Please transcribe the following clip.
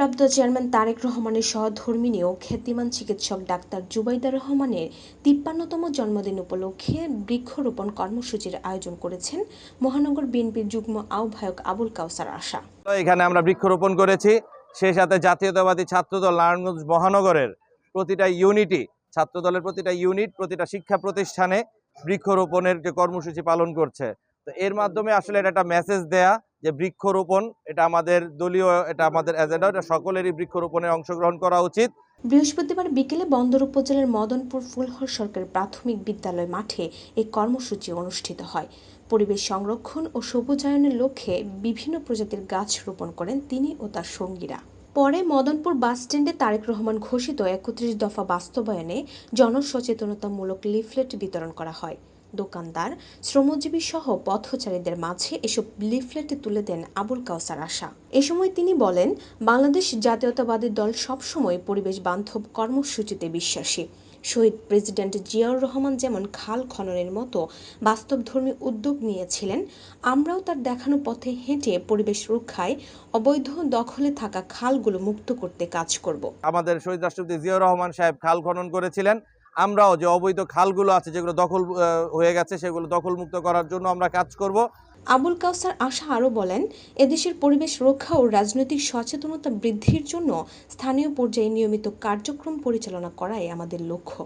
ভারপ্রাপ্ত চেয়ারম্যান তারেক রহমানের সহধর্মিণী ও খ্যাতিমান চিকিৎসক ডাক্তার জুবাইদা রহমানের ৫৩তম জন্মদিন উপলক্ষে বৃক্ষরোপণ কর্মসূচির আয়োজন করেছেন মহানগর বিএনপির যুগ্ম আহ্বায়ক আবুল কাউসার আশা। এখানে আমরা বৃক্ষরোপণ করেছি, সেই সাথে জাতীয়তাবাদী ছাত্রদল নারায়ণগঞ্জ মহানগরের প্রতিটা ইউনিটই, ছাত্রদলের প্রতিটা ইউনিট প্রতিটা শিক্ষা প্রতিষ্ঠানে বৃক্ষরোপণের যে কর্মসূচি পালন করছে। তো এর মাধ্যমে আসলে এটা একটা মেসেজ দেয়া যে বৃক্ষরোপণ এটা আমাদের দলীয়, এটা আমাদের এজেন্ডা, এটা সকলেরই বৃক্ষরোপণে অংশগ্রহণ করা উচিত। বৃহস্পতিবার বিকেলে বন্দর উপজেলার মদনপুর ফুলহর সরকারি প্রাথমিক বিদ্যালয় মাঠে এই কর্মসূচি অনুষ্ঠিত হয়। পরিবেশ সংরক্ষণ ও সবুজায়নের লক্ষ্যে বিভিন্ন প্রজাতির গাছ রোপণ করেন তিনি ও তার সঙ্গীরা। পরে মদনপুর বাসস্ট্যান্ডে তারেক রহমান ঘোষিত ৩১ দফা বাস্তবায়নে জনসচেতনতামূলক লিফলেট বিতরণ করা হয়। দোকানদার, শ্রমজীবী সহ পথচারীদের মাঝে এসব লিফলেট তুলে দেন আবুল কাউসার আশা। এ সময় তিনি বলেন, বাংলাদেশ জাতীয়তাবাদী দল সবসময় পরিবেশ বান্ধব কর্মসূচিতে বিশ্বাসী। শহীদ প্রেসিডেন্ট জিয়াউর রহমান যেমন খাল খননের মতো বাস্তবধর্মী উদ্যোগ নিয়েছিলেন, আমরাও তার দেখানো পথে হেঁটে পরিবেশ রক্ষায় অবৈধ দখলে থাকা খালগুলো মুক্ত করতে কাজ করব। আমাদের শহীদ রাষ্ট্রপতি জিয়াউর রহমান সাহেব খাল খনন করেছিলেন, আমরাও যে অবৈধ খালগুলো আছে যেগুলো দখল হয়ে গেছে সেগুলো দখলমুক্ত করার জন্য আমরা কাজ করব। আবুল কাউসার আশা আরও বলেন, এদেশের পরিবেশ রক্ষা ও রাজনৈতিক সচেতনতা বৃদ্ধির জন্য স্থানীয় পর্যায়ে নিয়মিত কার্যক্রম পরিচালনা করাই আমাদের লক্ষ্য।